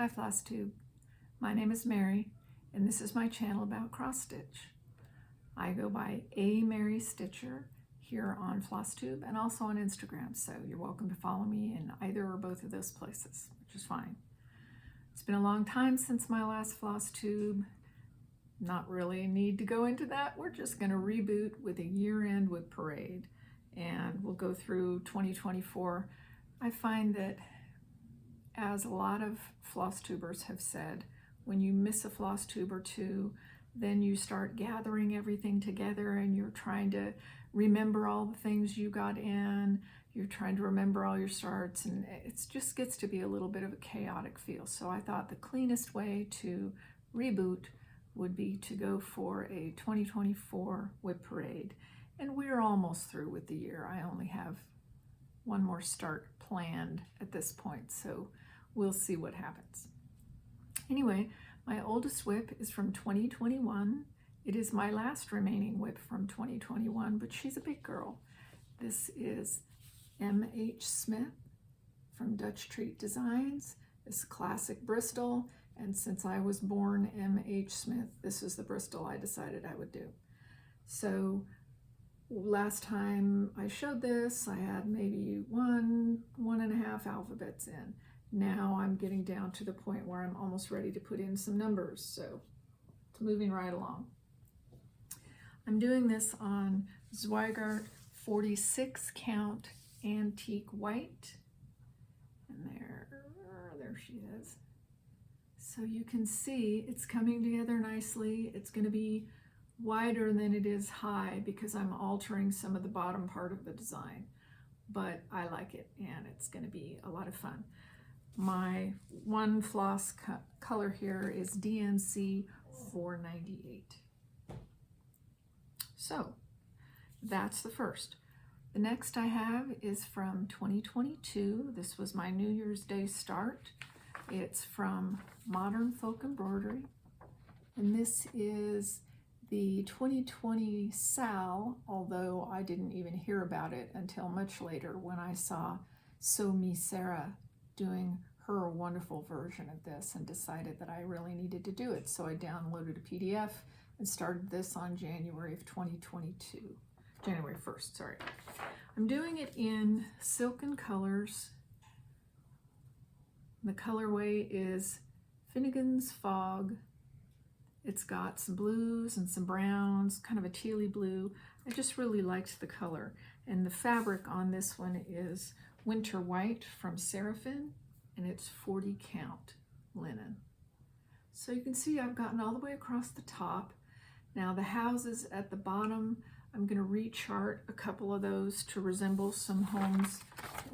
Hi Flosstube, my name is Mary and this is my channel about cross stitch. I go by Amerrystitcher here on Flosstube and also on Instagram, so you're welcome to follow me in either or both of those places, which is fine. It's been a long time since my last Flosstube. Not really a need to go into that. We're just going to reboot with a year-end WIP parade and we'll go through 2024. I find that, as a lot of Flosstubers have said, when you miss a Flosstube or two, then you start gathering everything together and you're trying to remember all the things you got in, you're trying to remember all your starts, and it just gets to be a little bit of a chaotic feel. So I thought the cleanest way to reboot would be to go for a 2024 WIP parade. And we're almost through with the year. I only have one more start planned at this point, so we'll see what happens. Anyway, my oldest WIP is from 2021. It is my last remaining WIP from 2021, but she's a big girl. This is M.H. Smith from Dutch Treat Designs. It's classic Bristol, and since I was born M.H. Smith, this is the Bristol I decided I would do. So last time I showed this, I had maybe one and a half alphabets in. Now I'm getting down to the point where I'm almost ready to put in some numbers, so it's moving right along. I'm doing this on Zweigart 46 count antique white, and there she is. So you can see it's coming together nicely. It's going to be wider than it is high because I'm altering some of the bottom part of the design, but I like it and it's going to be a lot of fun. My one floss color here is DNC 498. So that's the first. The next I have is from 2022. This was my New Year's Day start. It's from Modern Folk Embroidery, and this is the 2020 Sal, although I didn't even hear about it until much later when I saw So Me Sarah doing her wonderful version of this and decided that I really needed to do it. So I downloaded a PDF and started this on January of 2022. January 1st, sorry. I'm doing it in Silken Colors. The colorway is Finnegan's Fog. It's got some blues and some browns, kind of a tealy blue. I just really liked the color. And the fabric on this one is Winter White from Seraphim, and it's 40 count linen. So you can see I've gotten all the way across the top. Now the houses at the bottom, I'm going to rechart a couple of those to resemble some homes.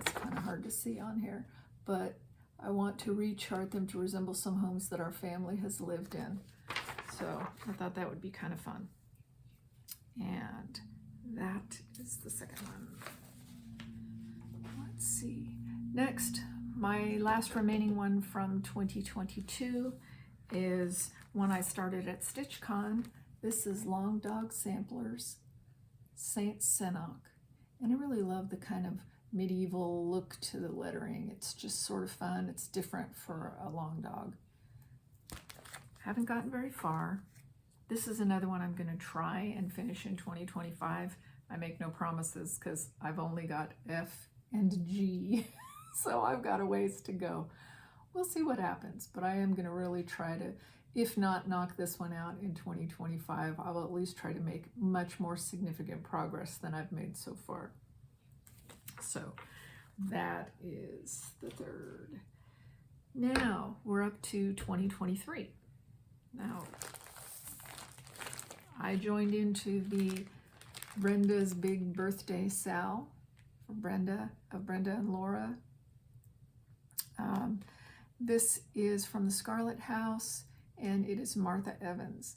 It's kind of hard to see on here, but I want to rechart them to resemble some homes that our family has lived in. So I thought that would be kind of fun. And that is the second one. Let's see. Next, my last remaining one from 2022 is one I started at StitchCon. This is Long Dog Samplers, Saint Senok. And I really love the kind of medieval look to the lettering. It's just sort of fun. It's different for a long dog. Haven't gotten very far. This is another one I'm going to try and finish in 2025. I make no promises because I've only got F and G, so I've got a ways to go. We'll see what happens, but I am going to really try to, if not knock this one out in 2025, I will at least try to make much more significant progress than I've made so far. So that is the third. Now we're up to 2023. Now I joined into the Brenda's Big Birthday Sal from Brenda and Laura. This is from the Scarlet House, and it is Martha Evans.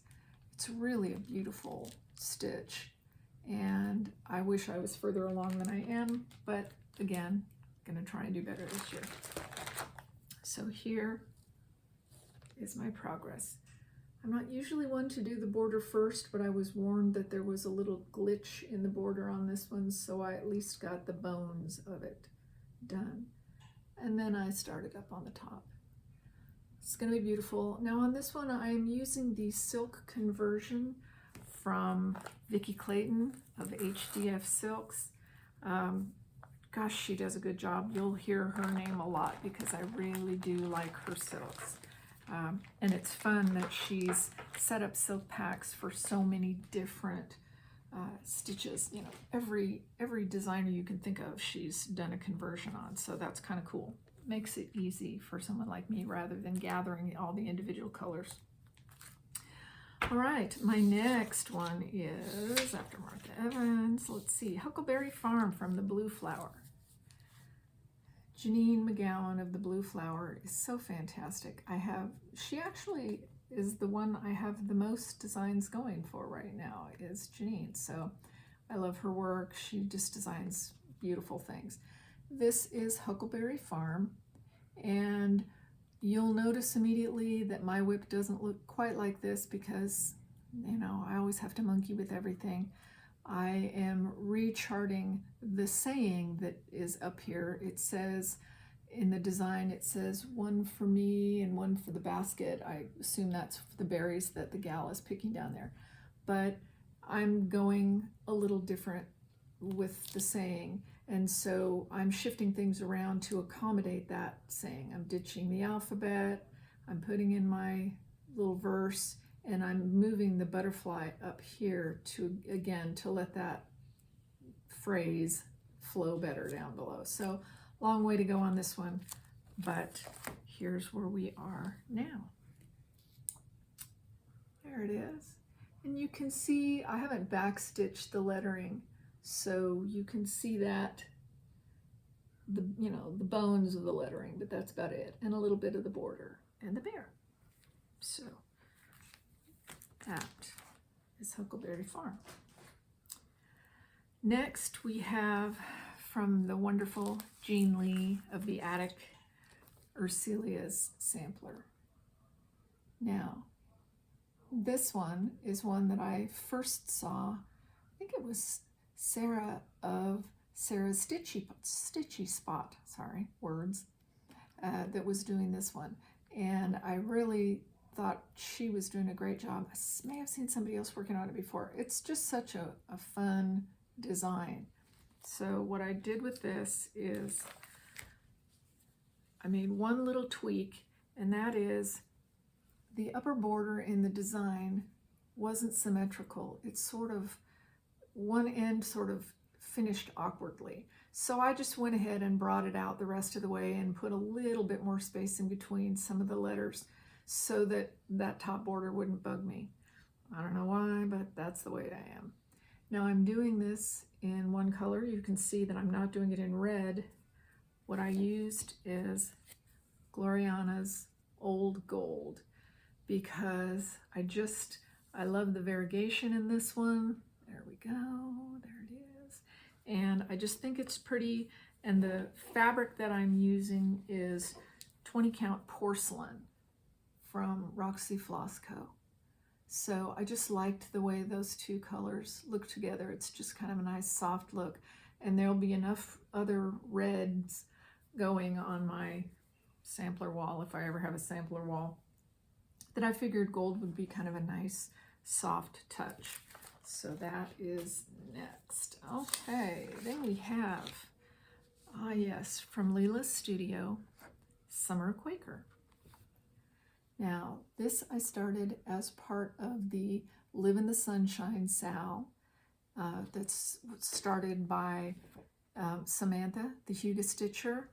It's really a beautiful stitch, and I wish I was further along than I am, but again, I'm gonna try and do better this year. So here is my progress. I'm not usually one to do the border first, but I was warned that there was a little glitch in the border on this one, so I at least got the bones of it done. And then I started up on the top. It's going to be beautiful. Now on this one, I'm using the silk conversion from Vicki Clayton of HDF Silks. Gosh, she does a good job. You'll hear her name a lot because I really do like her silks. And it's fun that she's set up silk packs for so many different stitches. You know, every designer you can think of, she's done a conversion on. So that's kind of cool. Makes it easy for someone like me rather than gathering all the individual colors. All right, my next one is, after Martha Evans, let's see, Huckleberry Farm from the Blue Flower. Janine McGowan of the Blue Flower is so fantastic. She actually is the one I have the most designs going for right now, is Janine. So I love her work. She just designs beautiful things. This is Huckleberry Farm, and you'll notice immediately that my WIP doesn't look quite like this because, you know, I always have to monkey with everything. I am recharting the saying that is up here. It says, in the design, it says one for me and one for the basket. I assume that's the berries that the gal is picking down there. But I'm going a little different with the saying. And so I'm shifting things around to accommodate that saying. I'm ditching the alphabet, I'm putting in my little verse, and I'm moving the butterfly up here to, again, to let that phrase flow better down below. So long way to go on this one, but here's where we are now. There it is. And you can see I haven't backstitched the lettering, so you can see that, the bones of the lettering, but that's about it, and a little bit of the border and the bear. So that is Huckleberry Farm. Next we have from the wonderful Jean Lee of the Attic, Urselia's Sampler. Now, this one is one that I first saw, I think it was Sarah of Sarah's Stitchy Spot, that was doing this one. And I really thought she was doing a great job. I may have seen somebody else working on it before. It's just such a fun design. So what I did with this is I made one little tweak, and that is the upper border in the design wasn't symmetrical. It's sort of, one end sort of finished awkwardly. So I just went ahead and brought it out the rest of the way and put a little bit more space in between some of the letters so that that top border wouldn't bug me. I don't know why, but that's the way I am. Now I'm doing this in one color. You can see that I'm not doing it in red. What I used is Gloriana's Old Gold because I love the variegation in this one. There we go, there it is. And I just think it's pretty, and the fabric that I'm using is 20 count porcelain from Roxy Floss Co. So I just liked the way those two colors look together. It's just kind of a nice soft look, and there'll be enough other reds going on my sampler wall, if I ever have a sampler wall, that I figured gold would be kind of a nice soft touch. So that is next. Okay, then we have, yes, from Leela's Studio, Summer Quaker. Now, this I started as part of the Live in the Sunshine Sal that's started by Samantha, the Amerrystitcher,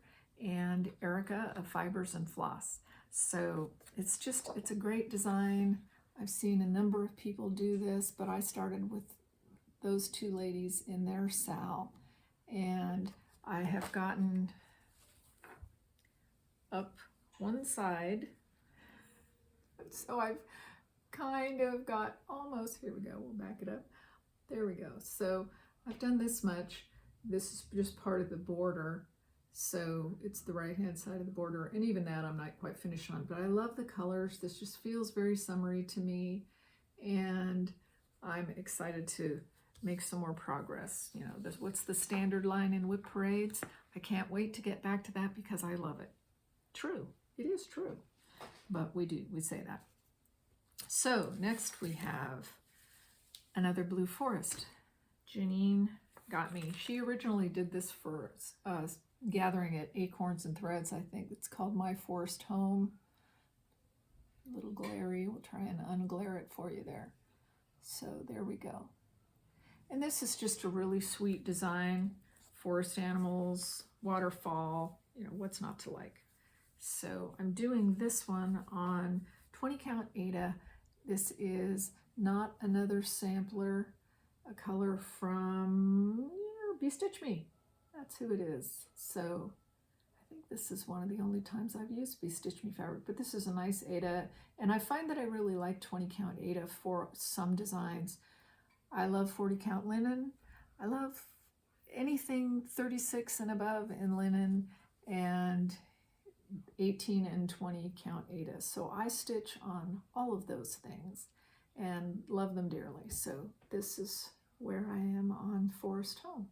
and Erica of Fibers and Floss. So it's a great design. I've seen a number of people do this, but I started with those two ladies in their Sal, and I have gotten up one side. So I've kind of got almost, here we go, we'll back it up. There we go. So I've done this much. This is just part of the border. So it's the right-hand side of the border, and even that I'm not quite finished on, but I love the colors. This just feels very summery to me, and I'm excited to make some more progress. You know, what's the standard line in WIP parades? I can't wait to get back to that because I love it. True, it is true. but we say that. So next we have another blue forest. Janine got me. She originally did this for gathering at Acorns and Threads, I think. It's called My Forest Home. A little glary. We'll try and unglare it for you there. So there we go. And this is just a really sweet design. Forest animals, waterfall, you know, what's not to like. So I'm doing this one on 20 count Aida. This is Not Another Sampler, a color from Be Stitch Me. That's who it is. So I think this is one of the only times I've used Be Stitch Me fabric, but this is a nice Aida. And I find that I really like 20 count Aida for some designs. I love 40 count linen. I love anything 36 and above in linen, and 18 and 20 count Aida. So I stitch on all of those things and love them dearly. So this is where I am on Forest Home.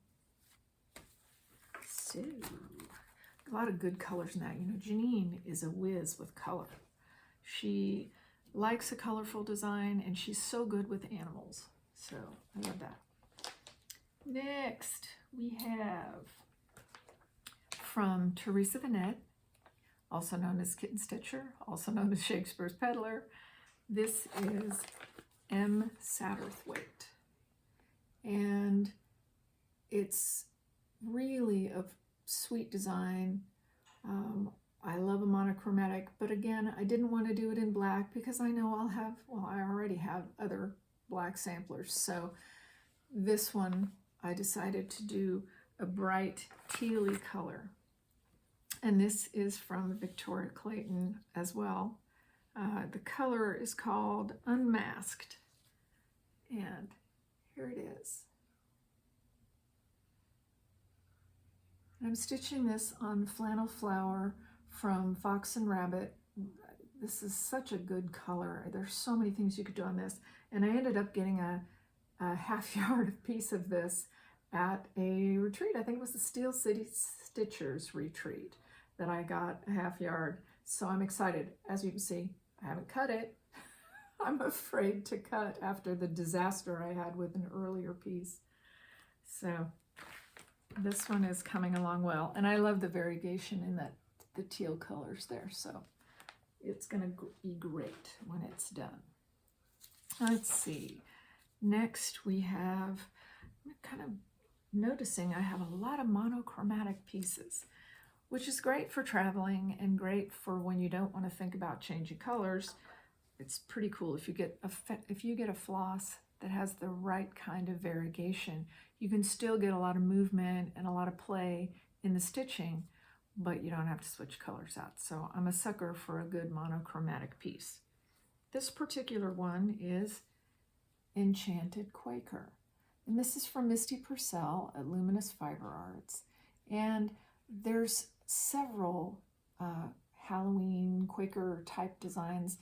So a lot of good colors now. You know, Janine is a whiz with color. She likes a colorful design, and she's so good with animals. So I love that. Next we have from Teresa Vanette, also known as Kitten Stitcher, also known as Shakespeare's Peddler. This is M. Satterthwaite, and it's really a sweet design. I love a monochromatic, but again, I didn't want to do it in black because I know I'll have, well, I already have other black samplers. So this one, I decided to do a bright tealy color. And this is from Victoria Clayton as well. The color is called Unmasked. And here it is. And I'm stitching this on Flannel Flower from Fox and Rabbit. This is such a good color. There's so many things you could do on this. And I ended up getting a half yard piece of this at a retreat. I think it was the Steel City Stitchers retreat that I got a half yard. So I'm excited. As you can see, I haven't cut it. I'm afraid to cut after the disaster I had with an earlier piece. So this one is coming along well. And I love the variegation in the teal colors there. So it's going to be great when it's done. Let's see. Next we have, I'm kind of noticing I have a lot of monochromatic pieces, which is great for traveling and great for when you don't want to think about changing colors. It's pretty cool if you get a floss that has the right kind of variegation. You can still get a lot of movement and a lot of play in the stitching, but you don't have to switch colors out. So I'm a sucker for a good monochromatic piece. This particular one is Enchanted Quaker. And this is from Misty Purcell at Luminous Fiber Arts. And there's several Halloween Quaker type designs,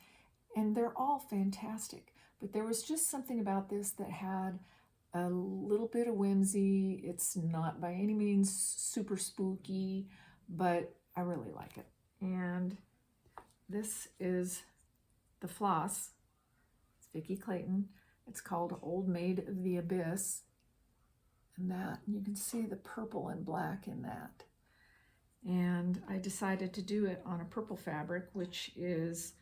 and they're all fantastic. But there was just something about this that had a little bit of whimsy. It's not by any means super spooky, but I really like it. And this is the floss. It's Vicki Clayton. It's called Old Maid of the Abyss. And that, you can see the purple and black in that. And I decided to do it on a purple fabric, which is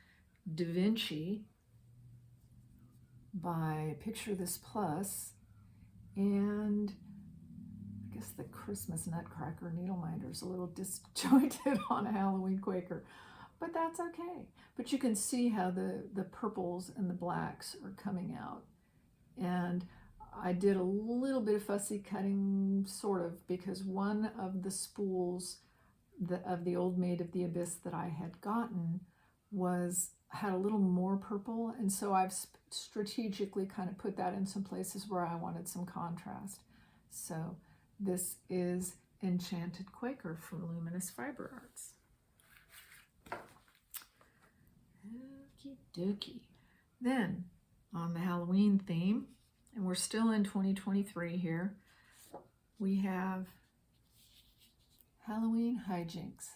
Da Vinci by Picture This Plus. And I guess the Christmas Nutcracker needleminder is a little disjointed on a Halloween Quaker, but that's okay. But you can see how the purples and the blacks are coming out. And I did a little bit of fussy cutting, sort of, because one of the spools of the Old Maid of the Abyss that I had gotten had a little more purple, and so I've strategically kind of put that in some places where I wanted some contrast. So this is Enchanted Quaker from Luminous Fiber Arts. Okie dokie. Then on the Halloween theme, and we're still in 2023 here, we have Halloween Hijinks.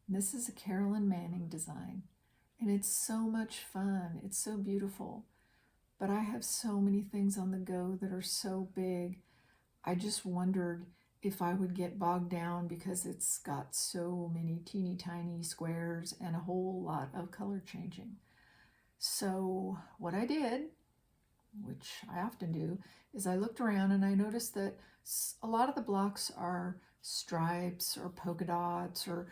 This is a Carolyn Manning design. And it's so much fun. It's so beautiful. But I have so many things on the go that are so big. I just wondered if I would get bogged down because it's got so many teeny tiny squares and a whole lot of color changing. So what I did, which I often do, is I looked around and I noticed that a lot of the blocks are stripes or polka dots, or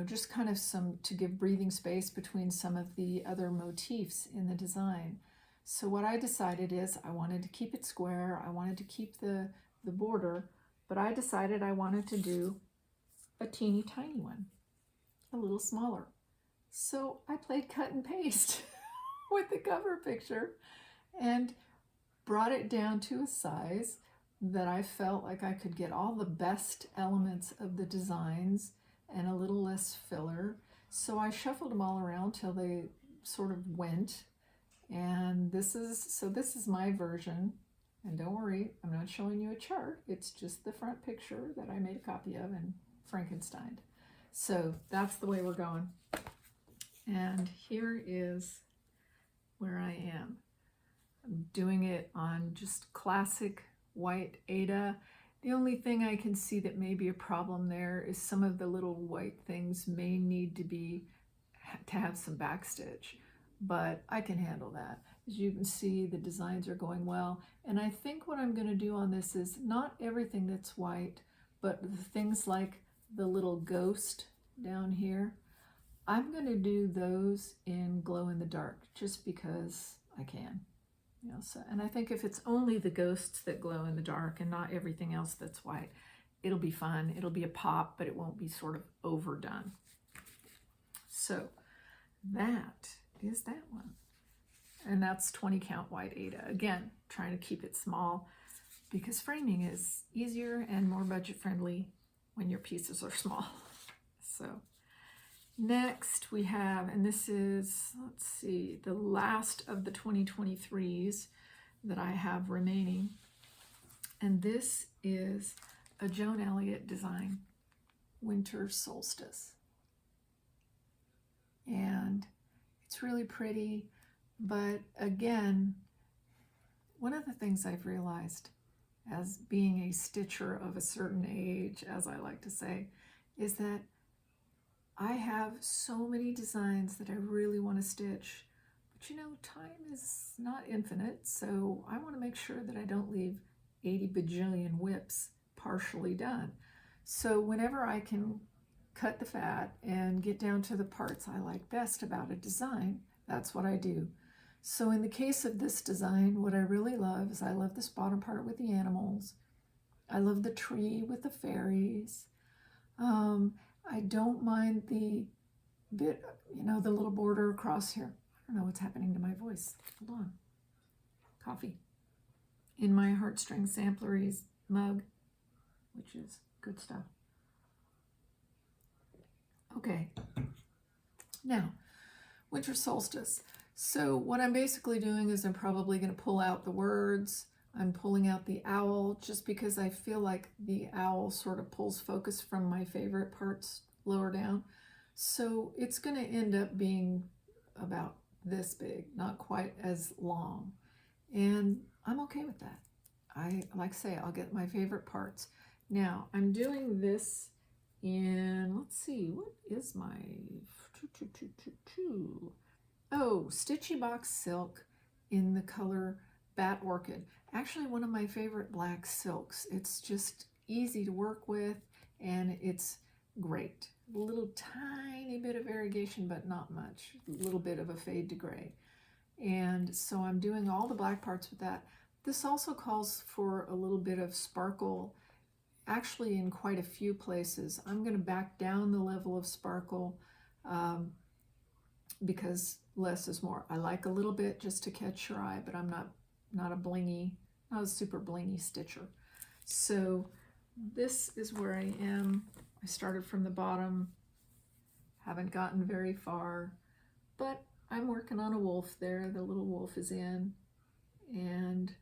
just kind of some to give breathing space between some of the other motifs in the design. So what I decided is I wanted to keep it square. I wanted to keep the border, but I decided I wanted to do a teeny tiny one, a little smaller. So I played cut and paste with the cover picture and brought it down to a size that I felt like I could get all the best elements of the designs and a little less filler. So I shuffled them all around till they sort of went. And this is my version. And don't worry, I'm not showing you a chart. It's just the front picture that I made a copy of and Frankensteined. So that's the way we're going. And here is where I am. I'm doing it on just classic white Aida. The only thing I can see that may be a problem there is some of the little white things may need to have some backstitch, but I can handle that. As you can see, the designs are going well. And I think what I'm going to do on this is not everything that's white, but the things like the little ghost down here, I'm going to do those in glow in the dark just because I can. And I think if it's only the ghosts that glow in the dark and not everything else that's white, it'll be fun. It'll be a pop, but it won't be sort of overdone. So that is that one. And that's 20 count white Aida. Again, trying to keep it small because framing is easier and more budget friendly when your pieces are small. So next we have, and this is, let's see, the last of the 2023s that I have remaining. And this is a Joan Elliott design, Winter Solstice. And it's really pretty, but again, one of the things I've realized as being a stitcher of a certain age, as I like to say, is that I have so many designs that I really want to stitch, but time is not infinite, so I want to make sure that I don't leave 80 bajillion WIPs partially done. So whenever I can cut the fat and get down to the parts I like best about a design, that's what I do. So in the case of this design, what I really love is I love this bottom part with the animals. I love the tree with the fairies. I don't mind the bit, the little border across here. I don't know what's happening to my voice. Hold on. Coffee. In my Heartstrings Sampleries mug, which is good stuff. Okay. Now, Winter Solstice. So what I'm basically doing is I'm probably going to pull out the words. I'm pulling out the owl just because I feel like the owl sort of pulls focus from my favorite parts lower down. So it's going to end up being about this big, not quite as long. And I'm okay with that. Like I say, I'll get my favorite parts. Now, I'm doing this in, let's see, what is my, Stitchy Box Silk in the color Bat Orchid. Actually, one of my favorite black silks. It's just easy to work with, and it's great. A little tiny bit of variegation, but not much. A little bit of a fade to gray. And so I'm doing all the black parts with that. This also calls for a little bit of sparkle, actually in quite a few places. I'm going to back down the level of sparkle because less is more. I like a little bit just to catch your eye, but I'm not a super blingy stitcher. So this is where I am. I started from the bottom, haven't gotten very far, but I'm working on a wolf there. The little wolf is in, and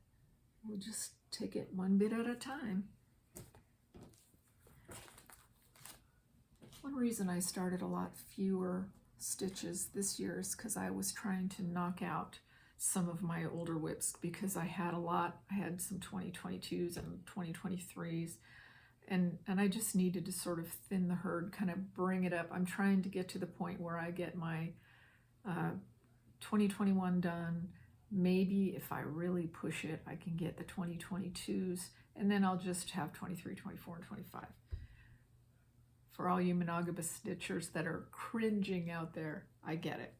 we'll just take it one bit at a time. One reason I started a lot fewer stitches this year is because I was trying to knock out some of my older WIPs because I had a lot. I had some 2022s and 2023s, and I just needed to sort of thin the herd, kind of bring it up. I'm trying to get to the point where I get my 2021 done. Maybe if I really push it, I can get the 2022s, and then I'll just have 23, 24, and 25. For all you monogamous stitchers that are cringing out there, I get it,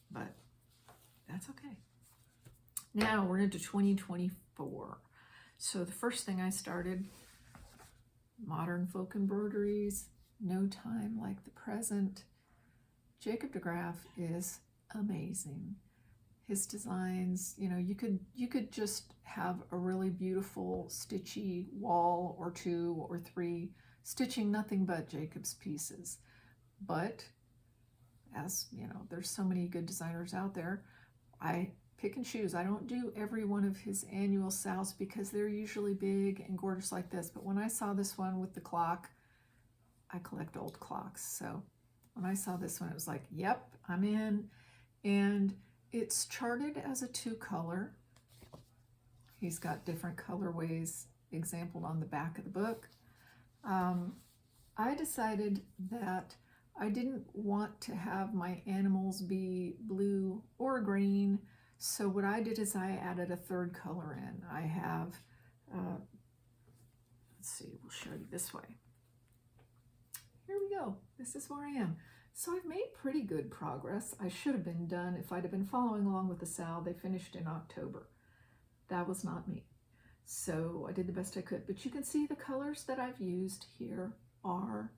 but that's okay. Now we're into 2024. So the first thing I started, modern folk embroideries, no time like the present. Jacob DeGraff is amazing. His designs, you know, you could just have a really beautiful stitchy wall or 2 or 3 stitching nothing but Jacob's pieces. But as you know, there's so many good designers out there. I pick and choose. I don't do every one of his annual sales because they're usually big and gorgeous like this. But when I saw this one with the clock, I collect old clocks. So when I saw this one, it was like, yep, I'm in. And it's charted as a 2-color. He's got different colorways exampled on the back of the book. I decided that I didn't want to have my animals be blue or green, so what I did is I added a 3rd color in. I have, let's see, we'll show you this way. Here we go. This is where I am. So I've made pretty good progress. I should have been done if I'd have been following along with the sal. They finished in October. That was not me. So I did the best I could, but you can see the colors that I've used here are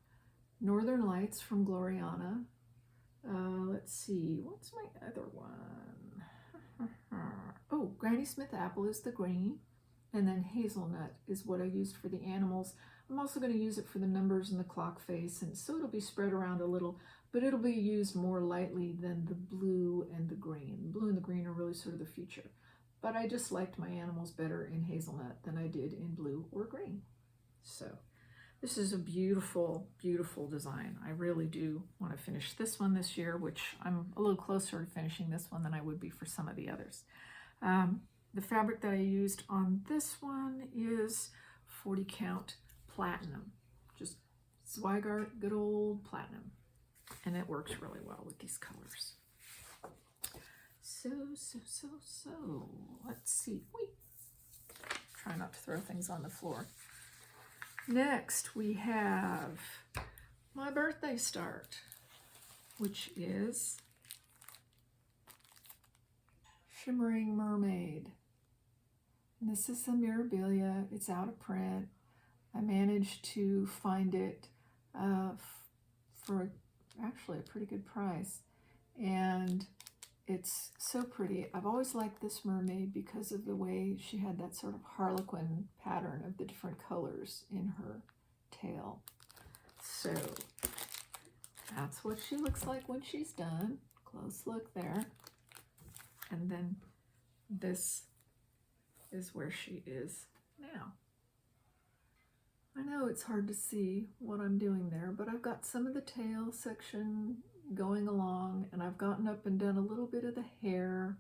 Northern Lights from Gloriana. Let's see, what's my other one? Oh, Granny Smith Apple is the green, and then Hazelnut is what I used for the animals. I'm also going to use it for the numbers and the clock face, and so it'll be spread around a little, but it'll be used more lightly than the blue and the green. The blue and the green are really sort of the feature. But I just liked my animals better in hazelnut than I did in blue or green. So this is a beautiful, beautiful design. I really do want to finish this one this year, which I'm a little closer to finishing this one than I would be for some of the others. The fabric that I used on this one is 40 count platinum, just Zweigart, good old platinum. And it works really well with these colors. So, let's see. Wait. Try not to throw things on the floor. Next, we have my birthday start, which is Shimmering Mermaid. And this is a Mirabilia. It's out of print. I managed to find it for actually a pretty good price. And it's so pretty. I've always liked this mermaid because of the way she had that sort of harlequin pattern of the different colors in her tail. So that's what she looks like when she's done. Close look there. And then this is where she is now. I know it's hard to see what I'm doing there, but I've got some of the tail section going along, and I've gotten up and done a little bit of the hair.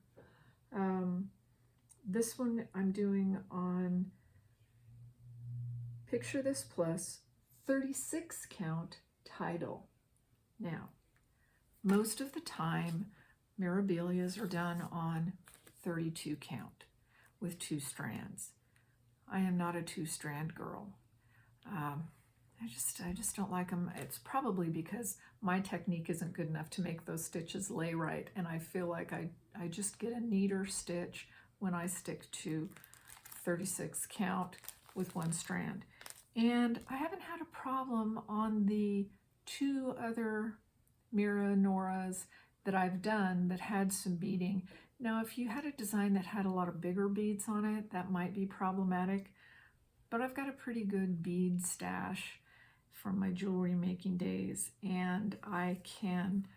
This one I'm doing on Picture This Plus 36 count Tidal. Now, most of the time Mirabilias are done on 32 count with 2 strands. I am not a 2-strand girl. I just don't like them. It's probably because my technique isn't good enough to make those stitches lay right, and I feel like I just get a neater stitch when I stick to 36 count with 1 strand. And I haven't had a problem on the 2 other Mira Noras that I've done that had some beading. Now, if you had a design that had a lot of bigger beads on it, that might be problematic, but I've got a pretty good bead stash from my jewelry making days, and I can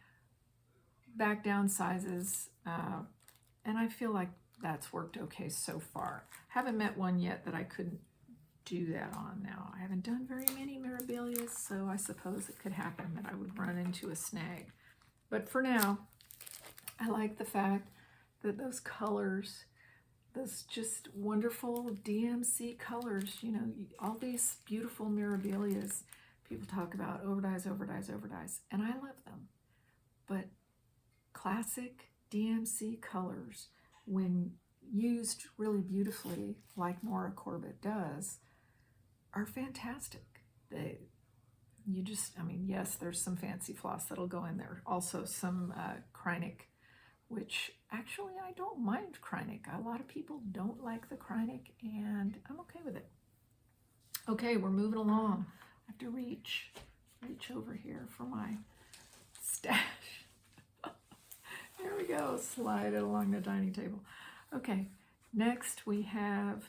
back down sizes, and I feel like that's worked okay so far. Haven't met one yet that I couldn't do that on. Now, I haven't done very many Mirabilias, so I suppose it could happen that I would run into a snag. But for now, I like the fact that those colors, those just wonderful DMC colors, you know, all these beautiful mirabilias, people talk about overdyes, overdyes, overdyes, and I love them. But classic DMC colors, when used really beautifully, like Maura Corbett does, are fantastic. I mean, yes, there's some fancy floss that'll go in there. Also some Kreinik, which actually I don't mind Kreinik. A lot of people don't like the Kreinik, and I'm okay with it. Okay, we're moving along. I have to reach over here for my stash. There we go, slide it along the dining table. Okay, next we have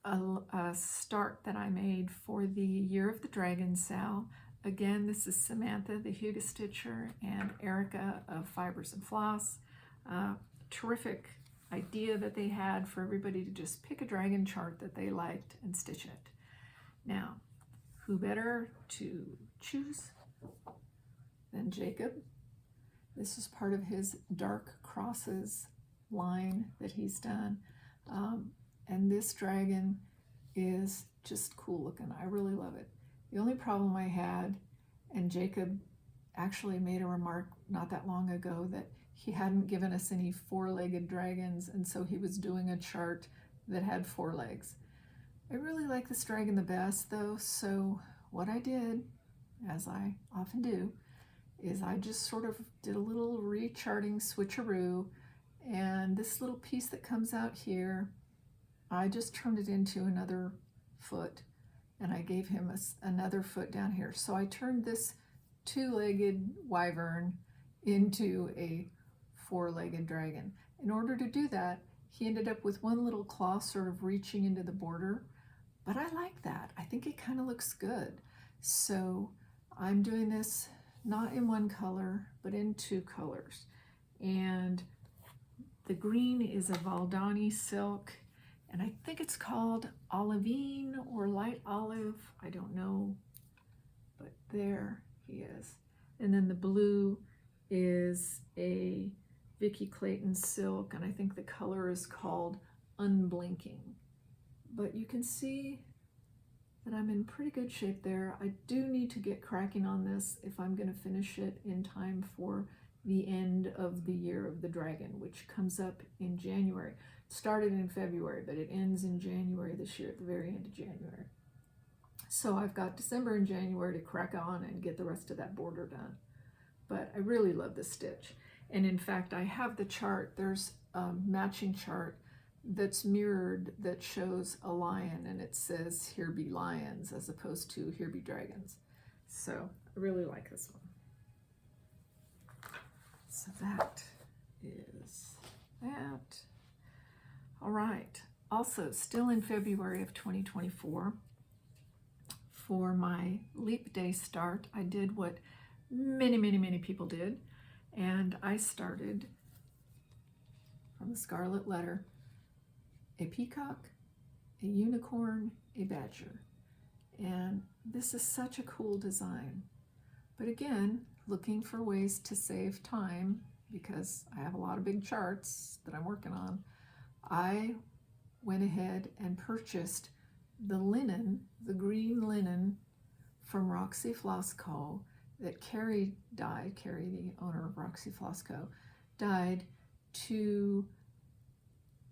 a start that I made for the Year of the Dragon sale. Again, this is Samantha, the Amerrystitcher, and Erica of Fibers and Floss. Terrific idea that they had for everybody to just pick a dragon chart that they liked and stitch it. Now, who better to choose than Jacob? This is part of his Dark Crosses line that he's done. And this dragon is just cool looking. I really love it. The only problem I had, and Jacob actually made a remark not that long ago that he hadn't given us any four-legged dragons, and so he was doing a chart that had 4 legs. I really like this dragon the best though, so what I did, as I often do, is I just sort of did a little recharting switcheroo, and this little piece that comes out here, I just turned it into another foot, and I gave him another foot down here. So I turned this 2-legged wyvern into a 4-legged dragon. In order to do that, he ended up with one little claw sort of reaching into the border, but I like that. I think it kind of looks good. So I'm doing this not in one color, but in 2 colors. And the green is a Valdani silk, and I think it's called olivine or light olive. I don't know, but there he is. And then the blue is a Vicky Clayton silk, and I think the color is called Unblinking. But you can see that I'm in pretty good shape there. I do need to get cracking on this if I'm going to finish it in time for the end of the Year of the Dragon, which comes up in January. It started in February, but it ends in January this year, at the very end of January. So I've got December and January to crack on and get the rest of that border done. But I really love this stitch. And in fact, I have the chart. There's a matching chart that's mirrored that shows a lion, and it says "Here be lions" as opposed to "Here be dragons." So I really like this one. So that is that. All right. Also, still in February of 2024, for my Leap Day start, I did what many people did, and I started from the Scarlet Letter a peacock, a unicorn, a badger. And this is such a cool design. But again, looking for ways to save time, because I have a lot of big charts that I'm working on, I went ahead and purchased the linen, the green linen from Roxy Floss Co. that Carrie dyed, Carrie, the owner of Roxy Floss Co., dyed to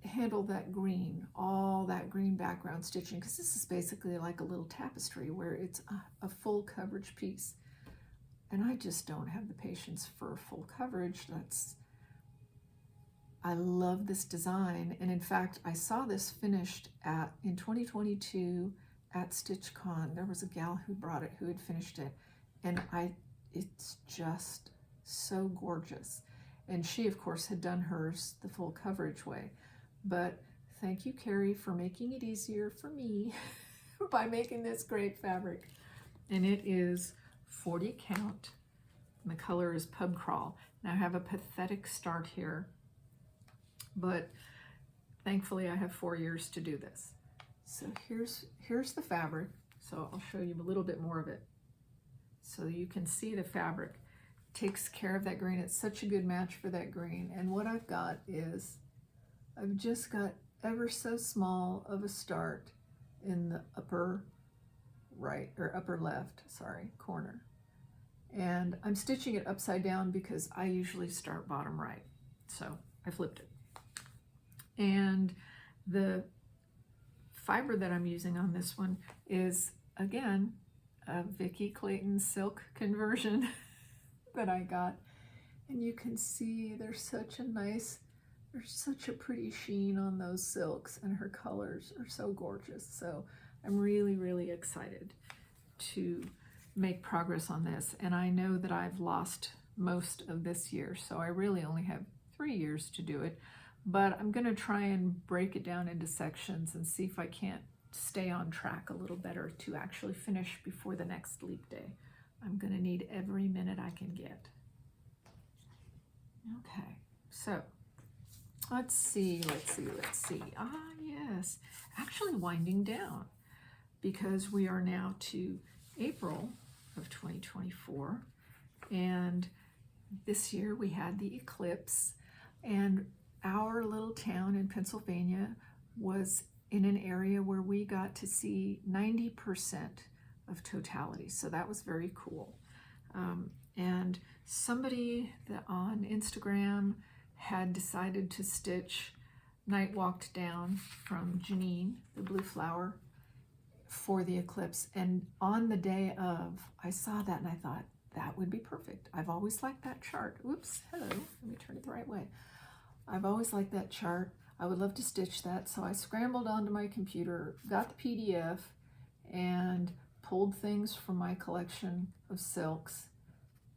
handle that green, all that green background stitching, because this is basically like a little tapestry where it's a full coverage piece. And I just don't have the patience for full coverage. I love this design. And in fact, I saw this finished in 2022 at StitchCon. There was a gal who brought it, who had finished it. And it's just so gorgeous. And she, of course, had done hers the full coverage way. But thank you, Carrie, for making it easier for me by making this great fabric. And it is 40 count, and the color is Pub Crawl. Now I have a pathetic start here, but thankfully I have 4 years to do this. So here's the fabric. So I'll show you a little bit more of it so you can see the fabric. takes care of that green. It's such a good match for that green. And what I've got is, I've just got ever so small of a start in the upper right, or upper left, sorry, corner. And I'm stitching it upside down because I usually start bottom right. So I flipped it. And the fiber that I'm using on this one is, again, a Vicki Clayton silk conversion that I got. And you can see there's such a pretty sheen on those silks, and her colors are so gorgeous. So I'm really, really excited to make progress on this. And I know that I've lost most of this year, so I really only have 3 years to do it. But I'm going to try and break it down into sections and see if I can't stay on track a little better to actually finish before the next leap day. I'm going to need every minute I can get. Okay, so let's see. Ah, yes, actually winding down, because we are now to April of 2024, and this year we had the eclipse, and our little town in Pennsylvania was in an area where we got to see 90% of totality, so that was very cool. And somebody on Instagram had decided to stitch Night Walked Down from Janine, the blue flower, for the eclipse. And on the day of, I saw that and I thought, that would be perfect. I've always liked that chart. Oops, hello, let me turn it the right way. I've always liked that chart. I would love to stitch that. So I scrambled onto my computer, got the PDF, and pulled things from my collection of silks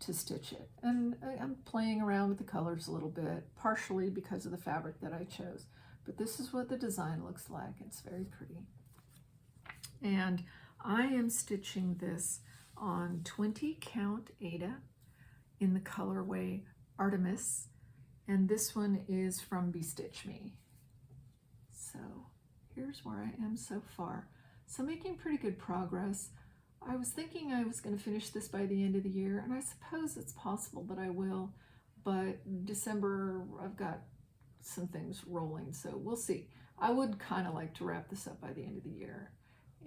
to stitch it. And I'm playing around with the colors a little bit, partially because of the fabric that I chose. But this is what the design looks like. It's very pretty. And I am stitching this on 20 count Aida in the colorway Artemis. And this one is from Bestitch Me. So here's where I am so far. So making pretty good progress. I was thinking I was going to finish this by the end of the year, and I suppose it's possible that I will, but December I've got some things rolling, so we'll see. I would kind of like to wrap this up by the end of the year,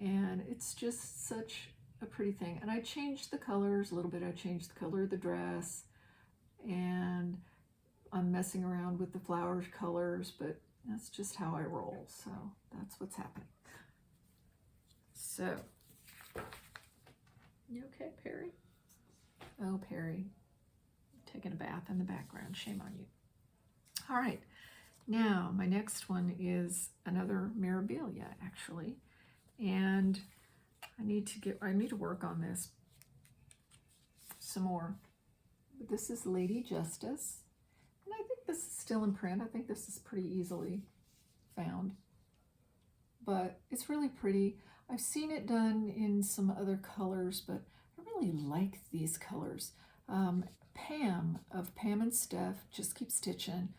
and it's just such a pretty thing. And I changed the colors a little bit. I changed the color of the dress, and I'm messing around with the flowers colors, but that's just how I roll, so that's what's happening. So, you okay, Perry? Oh, Perry, taking a bath in the background. Shame on you. All right, now my next one is another Mirabilia, actually, and I need to work on this some more. But this is Lady Justice, and I think this is still in print. I think this is pretty easily found, but it's really pretty. I've seen it done in some other colors, but I really like these colors. Pam of Pam and Steph, Just Keep Stitching,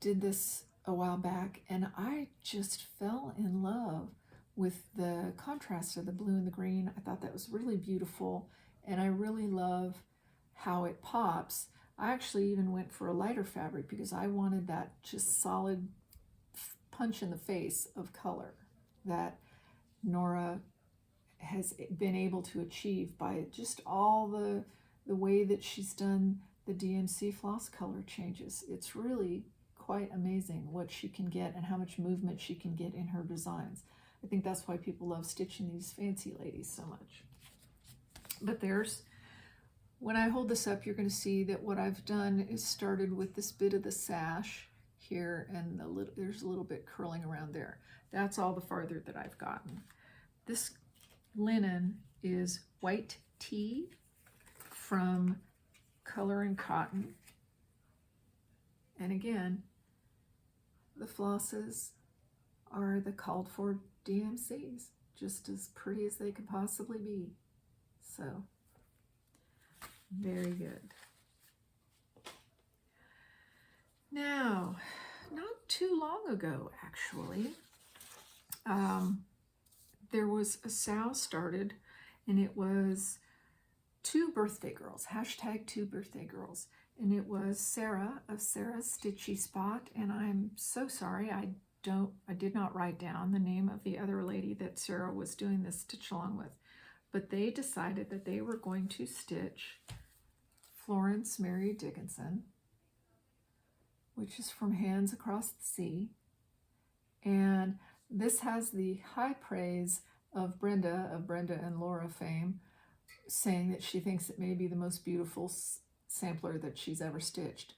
did this a while back, and I just fell in love with the contrast of the blue and the green. I thought that was really beautiful, and I really love how it pops. I actually even went for a lighter fabric because I wanted that just solid punch in the face of color that Nora has been able to achieve by just all the way that she's done the DMC floss color changes. It's really quite amazing what she can get and how much movement she can get in her designs. I think that's why people love stitching these fancy ladies so much. But when I hold this up, you're going to see that what I've done is started with this bit of the sash here, and there's a little bit curling around there. That's all the farther that I've gotten. This linen is white tea from Color and Cotton. And again, the flosses are the called for DMCs, just as pretty as they could possibly be. So, very good. Now, not too long ago, actually, there was a sale started, and it was 2 birthday girls, hashtag 2 birthday girls. And it was Sarah of Sarah's Stitchy Spot. And I'm so sorry, I did not write down the name of the other lady that Sarah was doing this stitch along with. But they decided that they were going to stitch Florence Mary Dickinson, which is from Hands Across the Sea. And this has the high praise of Brenda and Laura fame, saying that she thinks it may be the most beautiful sampler that she's ever stitched.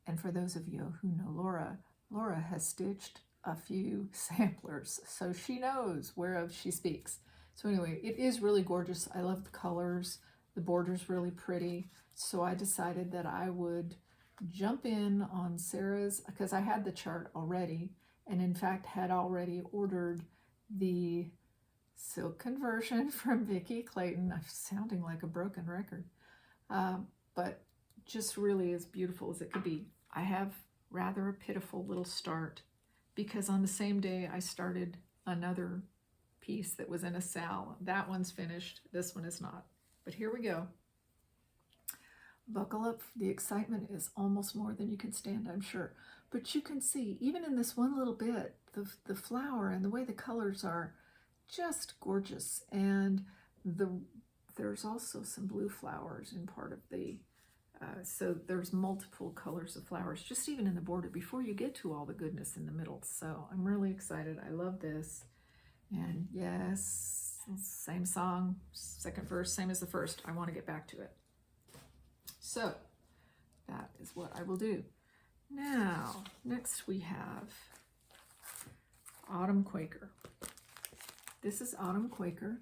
And for those of you who know Laura, Laura has stitched a few samplers, so she knows whereof she speaks. So anyway, it is really gorgeous. I love the colors. The border's really pretty. So I decided that I would jump in on Sarah's, because I had the chart already, and in fact had already ordered the silk conversion from Vicki Clayton. I'm sounding like a broken record, but just really as beautiful as it could be. I have rather a pitiful little start, because on the same day I started another piece that was in a sal. That one's finished, this one is not. But here we go. Buckle up, the excitement is almost more than you can stand, I'm sure. But you can see, even in this one little bit, the flower and the way the colors are just gorgeous. And there's also some blue flowers in part of the, so there's multiple colors of flowers, just even in the border, before you get to all the goodness in the middle. So I'm really excited. I love this. And yes, same song, second verse, same as the first. I want to get back to it. So that is what I will do. Now, next we have Autumn Quaker. This is Autumn Quaker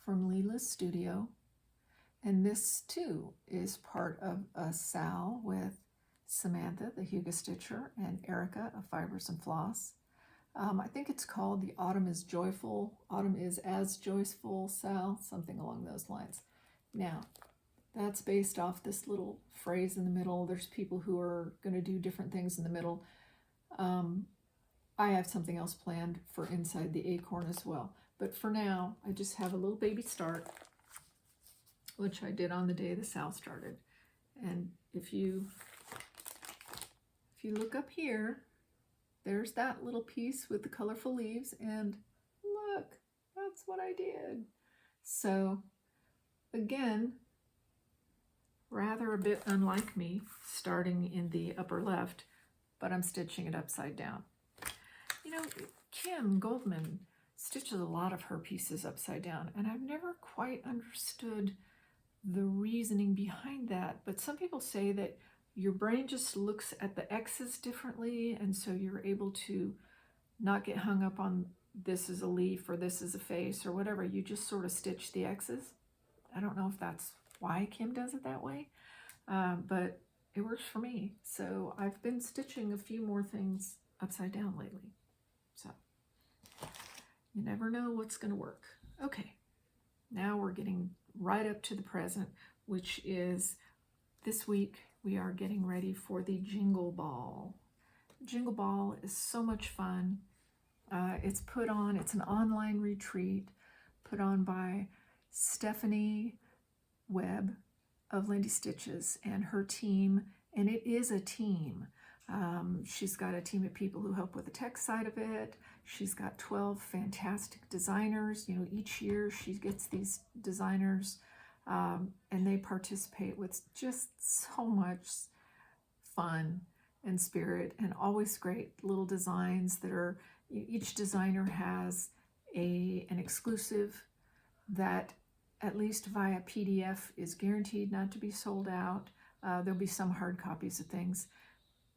from Leela's Studio. And this too is part of a sal with Samantha, the Huga Stitcher, and Erica of Fibers and Floss. I think it's called the Autumn is Joyful, Autumn is as Joyful sal, something along those lines. Now, that's based off this little phrase in the middle. There's people who are going to do different things in the middle. I have something else planned for inside the acorn as well. But for now, I just have a little baby start, which I did on the day the sal started. And if you look up here, there's that little piece with the colorful leaves, and look, that's what I did. So again, rather a bit unlike me, starting in the upper left, but I'm stitching it upside down. You know, Kim Goldman stitches a lot of her pieces upside down, and I've never quite understood the reasoning behind that. But some people say that your brain just looks at the X's differently, and so you're able to not get hung up on this is a leaf or this is a face or whatever. You just sort of stitch the X's. I don't know if that's why Kim does it that way, but it works for me. So I've been stitching a few more things upside down lately. So you never know what's going to work. Okay, now we're getting right up to the present, which is this week we are getting ready for the Jingle Ball. Jingle Ball is so much fun. It's put on, it's an online retreat put on by Stephanie Webb of Lindy Stitches and her team, and it is a team. She's got a team of people who help with the tech side of it. She's got 12 fantastic designers. You know, each year she gets these designers and they participate with just so much fun and spirit, and always great little designs that are, each designer has an exclusive that at least via PDF is guaranteed not to be sold out. There'll be some hard copies of things,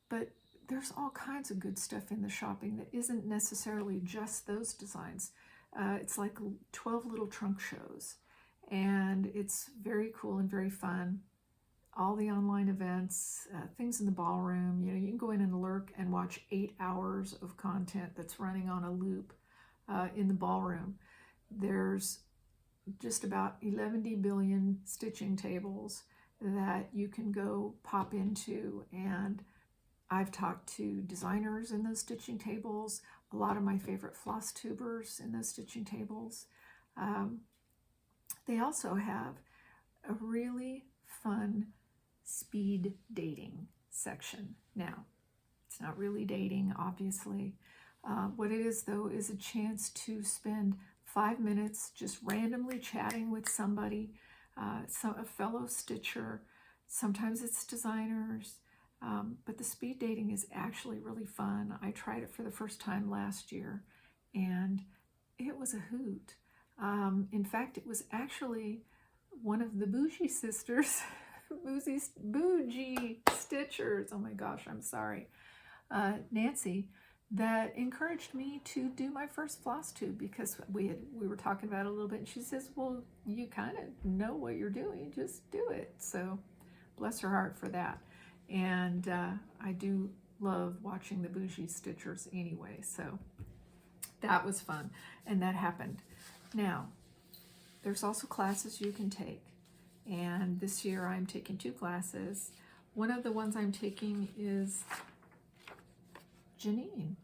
but there's all kinds of good stuff in the shopping that isn't necessarily just those designs. It's like 12 little trunk shows, and it's very cool and very fun. All the online events, things in the ballroom, you know, you can go in and lurk and watch 8 hours of content that's running on a loop in the ballroom. There's just about 11 billion stitching tables that you can go pop into, and I've talked to designers in those stitching tables, a lot of my favorite floss tubers in those stitching tables. They also have a really fun speed dating section. Now, it's not really dating, obviously. What it is, though, is a chance to spend 5 minutes just randomly chatting with somebody, a fellow stitcher. Sometimes it's designers, but the speed dating is actually really fun. I tried it for the first time last year, and it was a hoot. In fact, it was actually one of the Bougie sisters, Bougie Stitchers, oh my gosh, I'm sorry, Nancy, that encouraged me to do my first floss tube, because we were talking about it a little bit, and she says, well, you kind of know what you're doing, just do it. So bless her heart for that. And I do love watching the Bougie Stitchers anyway, so that was fun, and that happened. Now, there's also classes you can take, and this year I'm taking 2 classes. One of the ones I'm taking is Janine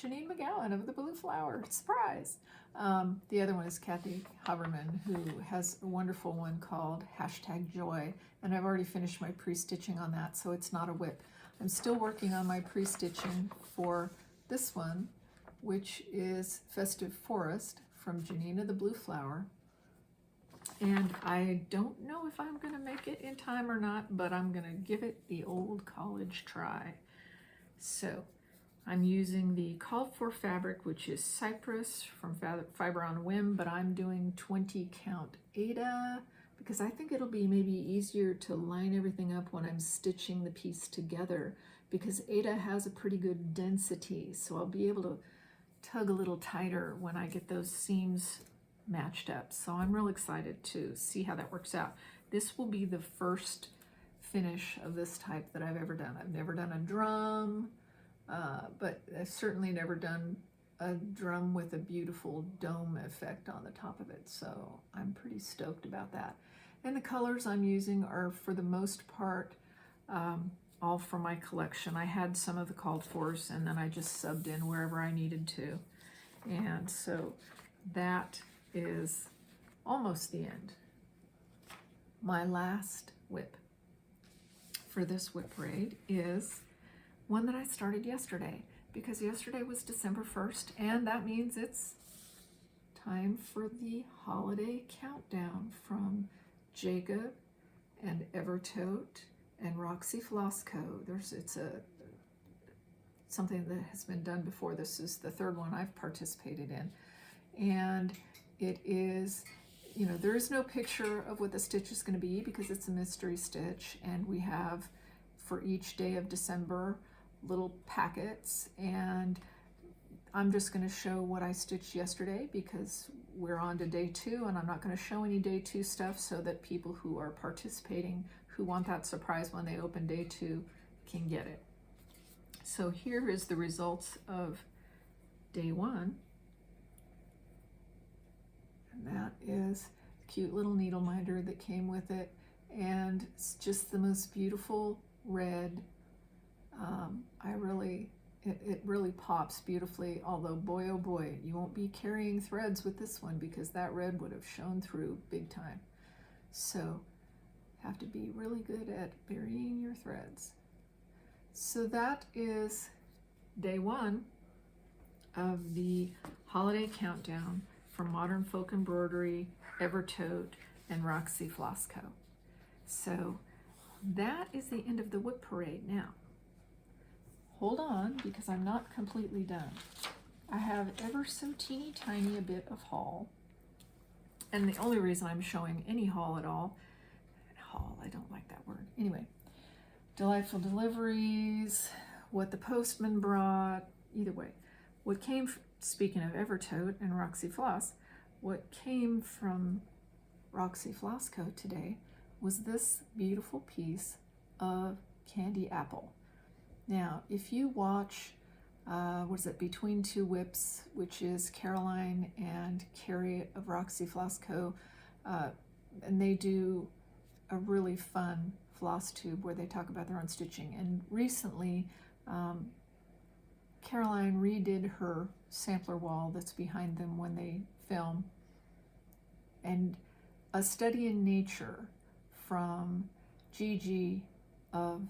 McGowan of the Blue Flower, surprise. The other one is Kathy Haberman, who has a wonderful one called #Joy, and I've already finished my pre-stitching on that, so it's not a WIP. I'm still working on my pre-stitching for this one, which is Festive Forest from Janine of the Blue Flower. And I don't know if I'm going to make it in time or not, but I'm going to give it the old college try. So I'm using the called for fabric, which is Cypress from Fiber on Whim, but I'm doing 20 count Aida because I think it'll be maybe easier to line everything up when I'm stitching the piece together, because Aida has a pretty good density, so I'll be able to tug a little tighter when I get those seams matched up. So I'm real excited to see how that works out. This will be the first finish of this type that I've ever done. I've never done a drum, but I've certainly never done a drum with a beautiful dome effect on the top of it. So I'm pretty stoked about that. And the colors I'm using are, for the most part, all from my collection. I had some of the called fors, and then I just subbed in wherever I needed to. And so that is almost the end. My last WIP for this WIP parade is one that I started yesterday, because yesterday was December 1st, and that means it's time for the holiday countdown from Jacob and Evertote and Roxy Flosco. It's something that has been done before. This is the 3rd one I've participated in, and it is, there is no picture of what the stitch is going to be because it's a mystery stitch, and we have, for each day of December, little packets, and I'm just going to show what I stitched yesterday because we're on to day 2, and I'm not going to show any day 2 stuff so that people who are participating, who want that surprise when they open day 2, can get it. So here is the results of day 1. And that is a cute little needle minder that came with it, and it's just the most beautiful red. It really pops beautifully, although boy oh boy, you won't be carrying threads with this one because that red would have shown through big time. So have to be really good at burying your threads. So that is day 1 of the holiday countdown from Modern Folk Embroidery, Evertote, and Roxy Flosco. So that is the end of the WIP parade. Now, hold on, because I'm not completely done. I have ever so teeny tiny a bit of haul, and the only reason I'm showing any haul at all, I don't like that word. Anyway, delightful deliveries, what the postman brought, either way. What came, speaking of Evertote and Roxy Floss, what came from Roxy Flosco today was this beautiful piece of candy apple. Now, if you watch, Between Two Whips, which is Caroline and Carrie of Roxy Flosco, and they do a really fun floss tube where they talk about their own stitching. And recently, Caroline redid her sampler wall that's behind them when they film. And A Study in Nature from Gigi of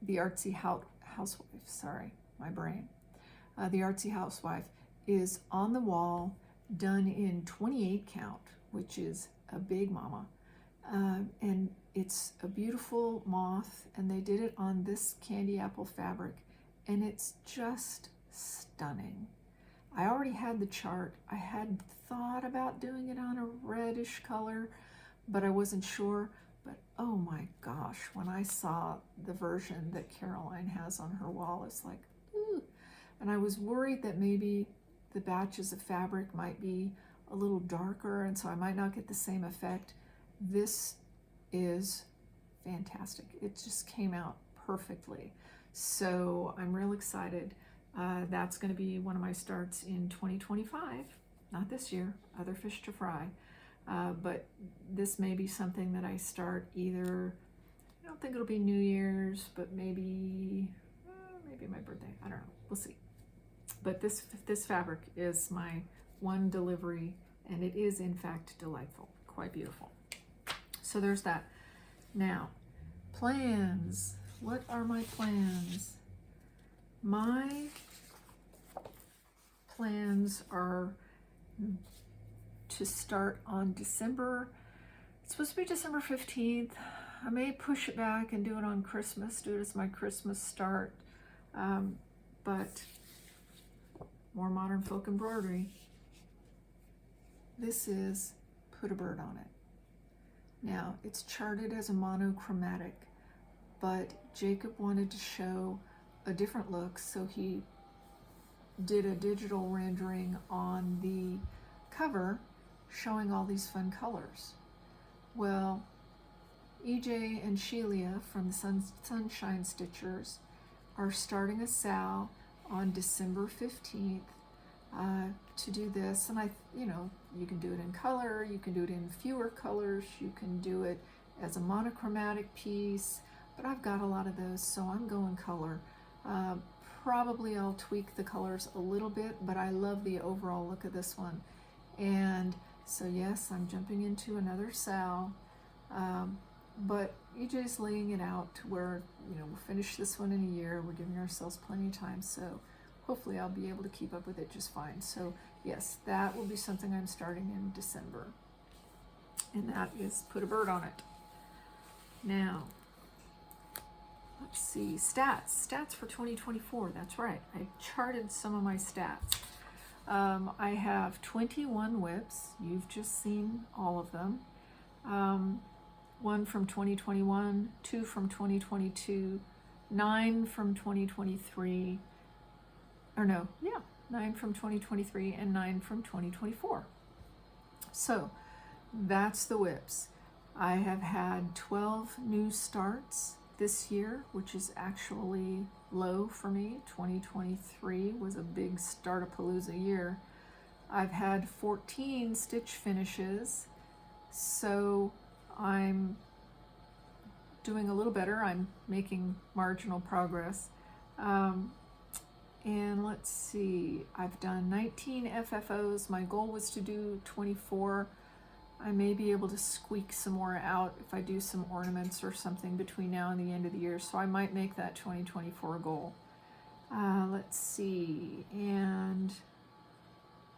the Artsy Housewife. Sorry, my brain. The Artsy Housewife is on the wall, done in 28 count, which is a big mama. And it's a beautiful moth, and they did it on this candy apple fabric, and it's just stunning. I already had the chart. I had thought about doing it on a reddish color, but I wasn't sure. But oh my gosh, when I saw the version that Caroline has on her wall, it's like, ooh. And I was worried that maybe the batches of fabric might be a little darker, and so I might not get the same effect. This is fantastic. It just came out perfectly. So I'm real excited. That's going to be one of my starts in 2025, not this year, other fish to fry. But this may be something that I start either, I don't think it'll be New Year's, but maybe my birthday. I don't know. We'll see. But this fabric is my one delivery, and it is in fact delightful, quite beautiful. So there's that. Now, plans. What are my plans? My plans are to start on December. It's supposed to be December 15th. I may push it back and do it on Christmas, do it as my Christmas start. But more modern folk embroidery. This is Put a Bird on It. Now, it's charted as a monochromatic, but Jacob wanted to show a different look, so he did a digital rendering on the cover showing all these fun colors. Well, EJ and Shelia from the Sunshine Stitchers are starting a sale on December 15th to do this, and you can do it in color, you can do it in fewer colors, you can do it as a monochromatic piece, but I've got a lot of those, so I'm going color. Probably I'll tweak the colors a little bit, but I love the overall look of this one. And so yes, I'm jumping into another sale, but EJ's laying it out to where, we'll finish this one in a year. We're giving ourselves plenty of time, so hopefully I'll be able to keep up with it just fine. So yes, that will be something I'm starting in December, and that is Put a Bird on It. Now, let's see, stats for 2024. That's right, I charted some of my stats. I have 21 WIPs. You've just seen all of them. 1 from 2021, 2 from 2022, 9 from 2023, 9 from 2023 and 9 from 2024. So that's the WIPs. I have had 12 new starts this year, which is actually low for me. 2023 was a big Startapalooza year. I've had 14 stitch finishes, so I'm doing a little better. I'm making marginal progress. And let's see, I've done 19 FFOs. My goal was to do 24. I may be able to squeak some more out if I do some ornaments or something between now and the end of the year, so I might make that 2024 goal. Let's see, and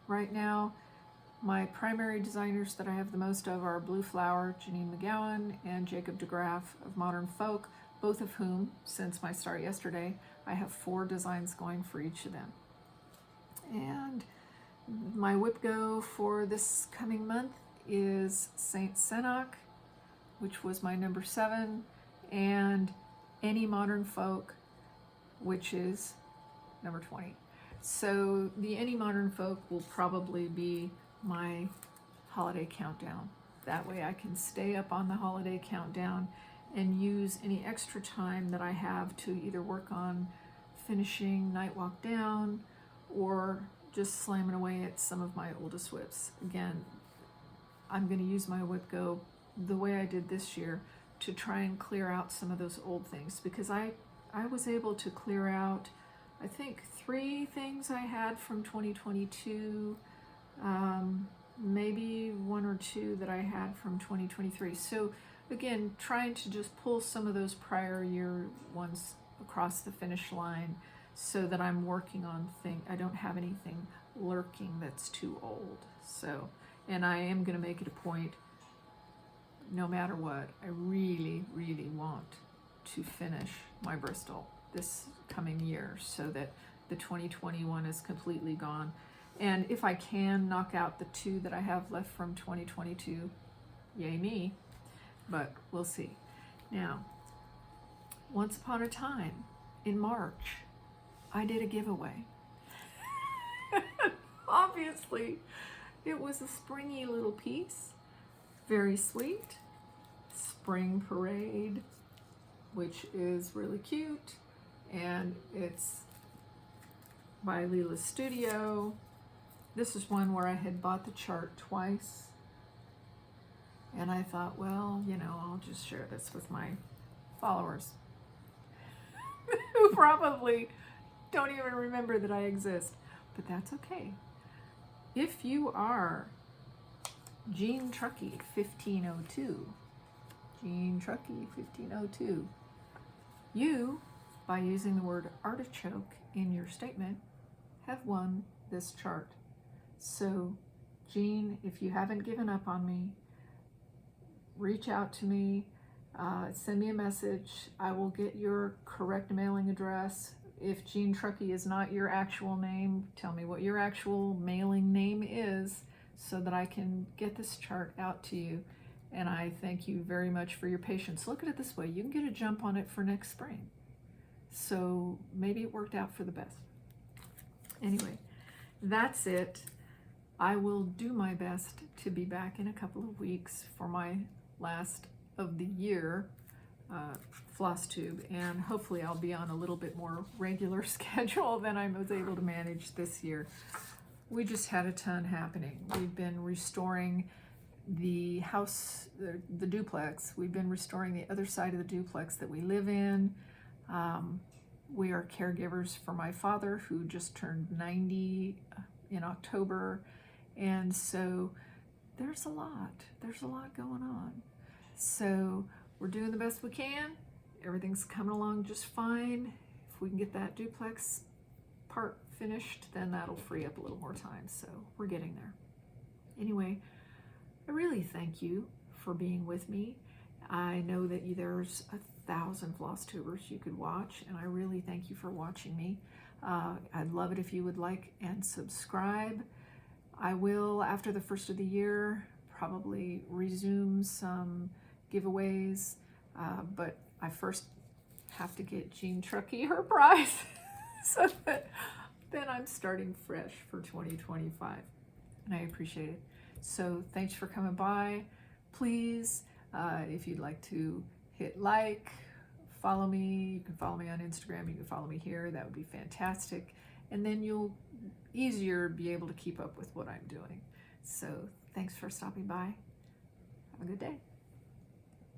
right now my primary designers that I have the most of are Blue Flower, Janine McGowan, and Jacob DeGraff of Modern Folk, both of whom, since my start yesterday, I have 4 designs going for each of them. And my WIP go for this coming month is Saint Senok, which was my number 7, and Any Modern Folk, which is number 20. So the Any Modern Folk will probably be my holiday countdown. That way I can stay up on the holiday countdown and use any extra time that I have to either work on finishing Night Walk Down or just slamming away at some of my oldest WIPs. Again, I'm going to use my WIP go the way I did this year to try and clear out some of those old things, because I was able to clear out, I think, 3 things I had from 2022, maybe 1 or 2 that I had from 2023. So again, trying to just pull some of those prior year ones across the finish line so that I'm working on I don't have anything lurking that's too old. So, and I am going to make it a point, no matter what, I really, really want to finish my Bristol this coming year so that the 2021 is completely gone. And if I can knock out the 2 that I have left from 2022, yay me, but we'll see. Now, once upon a time in March, I did a giveaway. Obviously, it was a springy little piece, very sweet, Spring Parade, which is really cute, and it's by Leela's Studio. This is one where I had bought the chart twice, and I thought, well, you know, I'll just share this with my followers who probably don't even remember that I exist, but that's okay. If you are Jean Truckee 1502, Jean Truckee 1502, you, by using the word artichoke in your statement, have won this chart. So, Jean, if you haven't given up on me, reach out to me, send me a message. I will get your correct mailing address. If Jean Truckee is not your actual name, tell me what your actual mailing name is so that I can get this chart out to you. And I thank you very much for your patience. Look at it this way, you can get a jump on it for next spring. So maybe it worked out for the best. Anyway, that's it. I will do my best to be back in a couple of weeks for my last of the year Flosstube, and hopefully I'll be on a little bit more regular schedule than I was able to manage this year. We just had a ton happening. We've been restoring the house, the duplex. We've been restoring the other side of the duplex that we live in. We are caregivers for my father, who just turned 90 in October. And so there's a lot going on. So we're doing the best we can. Everything's coming along just fine. If we can get that duplex part finished, then that'll free up a little more time. So we're getting there. Anyway, I really thank you for being with me. I know that there's 1,000 Flosstubers you could watch, and I really thank you for watching me. I'd love it if you would like and subscribe. I will, after the first of the year, probably resume some giveaways, but I first have to get Jean Truckee her prize so that then I'm starting fresh for 2025, and I appreciate it. So thanks for coming by. Please, if you'd like to hit like, follow me. You can follow me on Instagram. You can follow me here. That would be fantastic. And then you'll easier be able to keep up with what I'm doing. So thanks for stopping by. Have a good day.